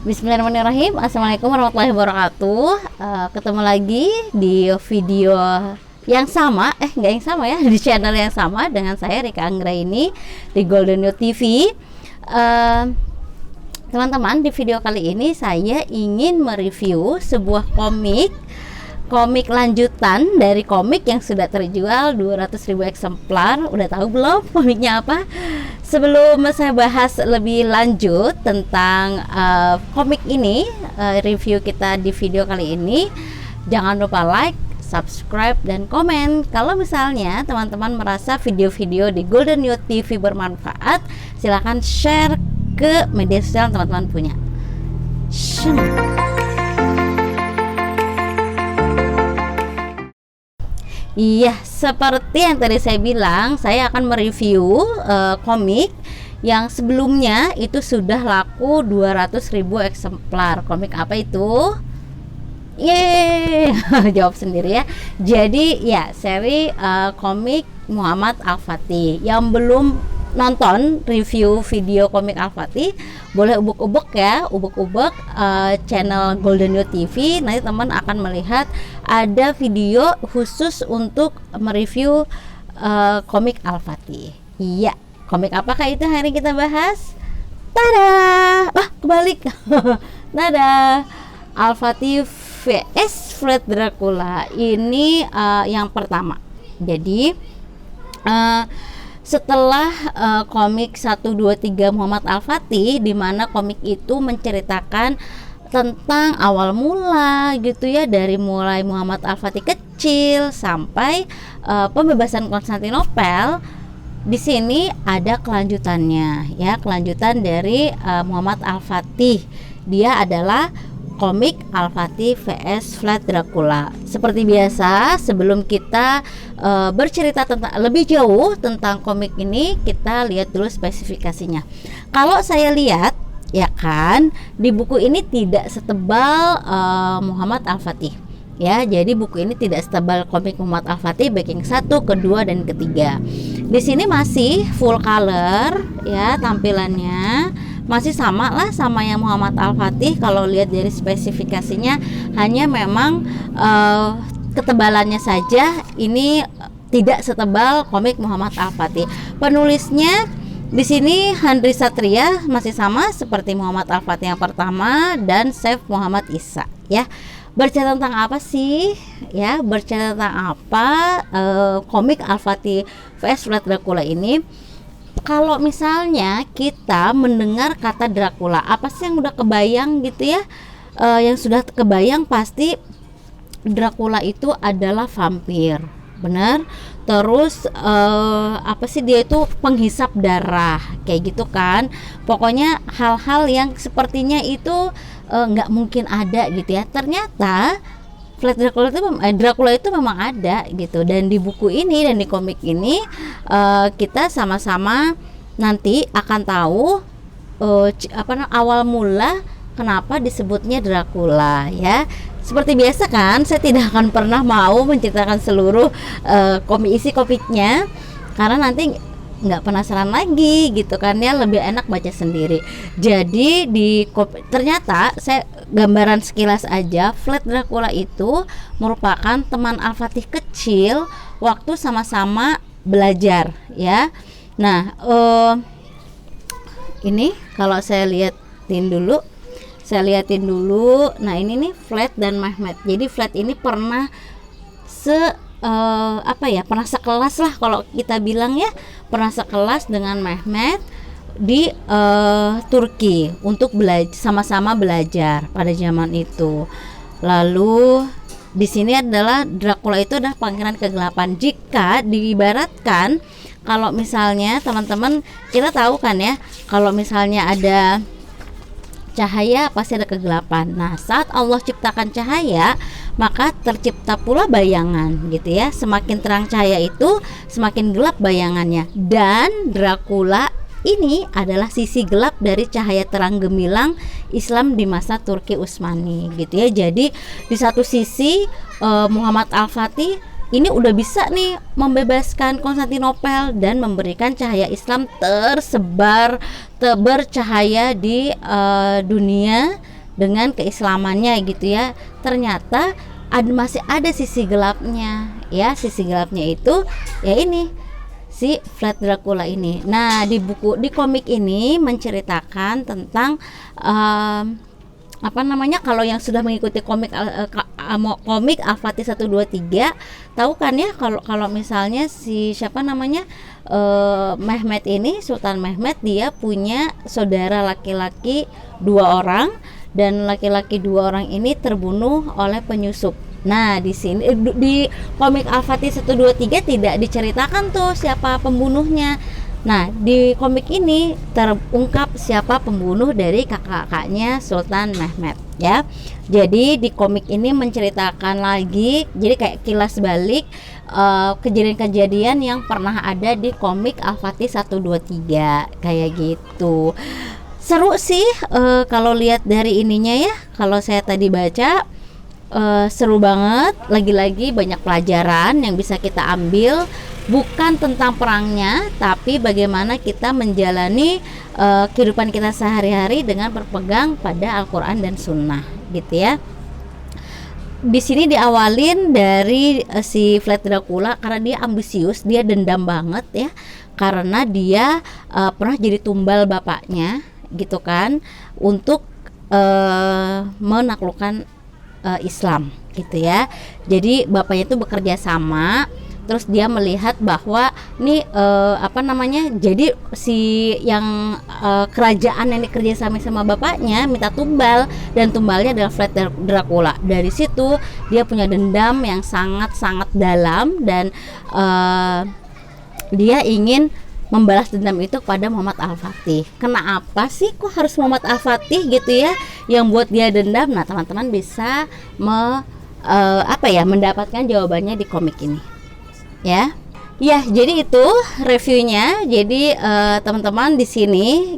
Bismillahirrahmanirrahim. Assalamualaikum warahmatullahi wabarakatuh. Ketemu lagi di video yang sama, nggak yang sama ya, di channel yang sama dengan saya Rika Anggra ini di Golden Youth TV. Teman-teman, di video kali ini saya ingin mereview sebuah komik lanjutan dari komik yang sudah terjual 200.000 eksemplar. Udah tahu belum komiknya apa? Sebelum saya bahas lebih lanjut tentang komik ini, review kita di video kali ini, jangan lupa like, subscribe, dan komen. Kalau misalnya teman-teman merasa video-video di Golden Youth TV bermanfaat, silahkan share ke media sosial teman-teman punya. Iya, seperti yang tadi saya bilang, saya akan mereview komik yang sebelumnya itu sudah laku 200.000 eksemplar. Komik apa itu? Yeay, jawab sendiri ya. Jadi ya, seri komik Muhammad Al-Fatih. Yang belum nonton review video komik Al-Fatih, boleh ubek-ubek ya, channel Golden Youth TV. Nanti teman akan melihat ada video khusus untuk mereview komik Al-Fatih. Iya, komik apakah itu hari ini kita bahas? Tada! Kebalik. Tada! Al-Fatih vs Vlad Dracula. Ini yang pertama. Jadi setelah komik 1, 2, 3 Muhammad Al-Fatih, di mana komik itu menceritakan tentang awal mula gitu ya, dari mulai Muhammad Al-Fatih kecil sampai pembebasan Konstantinopel. Di sini ada kelanjutannya ya, kelanjutan dari Muhammad Al-Fatih. Dia adalah komik Al-Fatih vs Vlad Dracula. Seperti biasa, sebelum kita bercerita tentang lebih jauh tentang komik ini, kita lihat dulu spesifikasinya. Kalau saya lihat ya kan, di buku ini tidak setebal Muhammad Al-Fatih ya. Jadi buku ini tidak setebal komik Muhammad Al-Fatih baik yang 1, kedua, dan ketiga. Di sini masih full color ya, tampilannya masih sama lah sama yang Muhammad Al-Fatih. Kalau lihat dari spesifikasinya, hanya memang ketebalannya saja ini tidak setebal komik Muhammad Al-Fatih. Penulisnya di sini Handri Satria, masih sama seperti Muhammad Al-Fatih yang pertama, dan Chef Muhammad Isa ya. Bercerita tentang apa sih ya? Bercerita tentang apa komik Al-Fatih vs Vlad Dracula ini? Kalau misalnya kita mendengar kata Dracula, apa sih yang udah kebayang gitu ya? Yang sudah kebayang pasti Dracula itu adalah vampir, benar? Terus apa sih, dia itu penghisap darah kayak gitu kan? Pokoknya hal-hal yang sepertinya itu nggak mungkin ada gitu ya. Ternyata Vlad Dracula itu memang ada gitu, dan di buku ini dan di komik ini kita sama-sama nanti akan tahu awal mula kenapa disebutnya Dracula ya. Seperti biasa kan, saya tidak akan pernah mau menceritakan seluruh isi komiknya, karena nanti nggak penasaran lagi gitu kan ya, lebih enak baca sendiri. Jadi ternyata saya gambaran sekilas aja, Vlad Dracula itu merupakan teman Al-Fatih kecil waktu sama-sama belajar ya. Nah ini kalau saya liatin dulu, nah ini nih Vlad dan Mehmet. Jadi Vlad ini pernah pernah sekelas lah kalau kita bilang ya, pernah sekelas dengan Mehmet di Turki untuk sama-sama belajar pada zaman itu. Lalu di sini adalah Dracula itu adalah pangeran kegelapan. Jika diibaratkan, kalau misalnya teman-teman, kita tahu kan ya, kalau misalnya ada cahaya pasti ada kegelapan. Nah, saat Allah ciptakan cahaya, maka tercipta pula bayangan gitu ya. Semakin terang cahaya itu, semakin gelap bayangannya. Dan Dracula ini adalah sisi gelap dari cahaya terang gemilang Islam di masa Turki Utsmani gitu ya. Jadi di satu sisi Muhammad Al-Fatih ini udah bisa nih membebaskan Konstantinopel dan memberikan cahaya Islam tersebar bercahaya di dunia dengan keislamannya gitu ya. Ternyata masih ada sisi gelapnya ya. Sisi gelapnya itu ya ini si Vlad Dracula ini. Nah, di komik ini menceritakan tentang kalau yang sudah mengikuti komik Al-Fatih 1 2 3 tahu kan ya, kalau misalnya si Mehmet ini, Sultan Mehmet, dia punya saudara laki-laki 2 orang, dan laki-laki 2 orang ini terbunuh oleh penyusup. Nah, di sini di komik Al-Fatih 1 2 3 tidak diceritakan tuh siapa pembunuhnya. Nah, di komik ini terungkap siapa pembunuh dari kakak-kakaknya Sultan Mehmet ya. Jadi di komik ini menceritakan lagi, jadi kayak kilas balik kejadian-kejadian yang pernah ada di komik Al-Fatih 1 2 3 kayak gitu. Seru sih kalau lihat dari ininya ya. Kalau saya tadi baca seru banget, lagi-lagi banyak pelajaran yang bisa kita ambil, bukan tentang perangnya, tapi bagaimana kita menjalani kehidupan kita sehari-hari dengan berpegang pada Al-Quran dan Sunnah gitu ya. Di sini diawalin dari si Vlad Dracula karena dia ambisius, dia dendam banget ya, karena dia pernah jadi tumbal bapaknya gitu kan, untuk menaklukkan Islam gitu ya. Jadi bapaknya itu bekerja sama, terus dia melihat bahwa ini jadi si yang kerajaan yang dikerja sama bapaknya minta tumbal, dan tumbalnya adalah Vlad Dracula. Dari situ dia punya dendam yang sangat-sangat dalam, dan dia ingin membalas dendam itu kepada Muhammad Al-Fatih. Kenapa sih kok harus Muhammad Al-Fatih gitu ya yang buat dia dendam? Nah, teman-teman bisa mendapatkan jawabannya di komik ini ya. Ya, jadi itu reviewnya. Jadi teman-teman di sini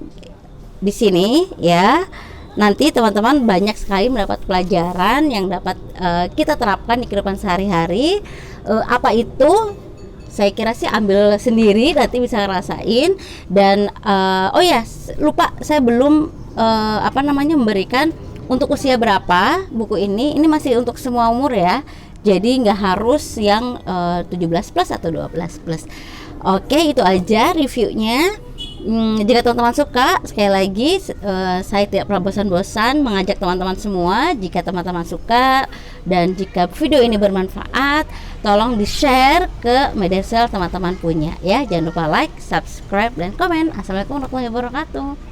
ya, nanti teman-teman banyak sekali mendapat pelajaran yang dapat kita terapkan di kehidupan sehari-hari. Apa itu? Saya kira sih ambil sendiri, nanti bisa ngerasain. Dan lupa, saya belum memberikan untuk usia berapa buku ini. Ini masih untuk semua umur ya, jadi nggak harus yang 17 plus atau 12 plus. Oke, itu aja reviewnya. Jika teman-teman suka, sekali lagi saya tidak pernah bosan-bosan mengajak teman-teman semua, jika teman-teman suka dan jika video ini bermanfaat, tolong di-share ke media sosial teman-teman punya ya. Jangan lupa like, subscribe, dan komen. Assalamualaikum warahmatullahi wabarakatuh.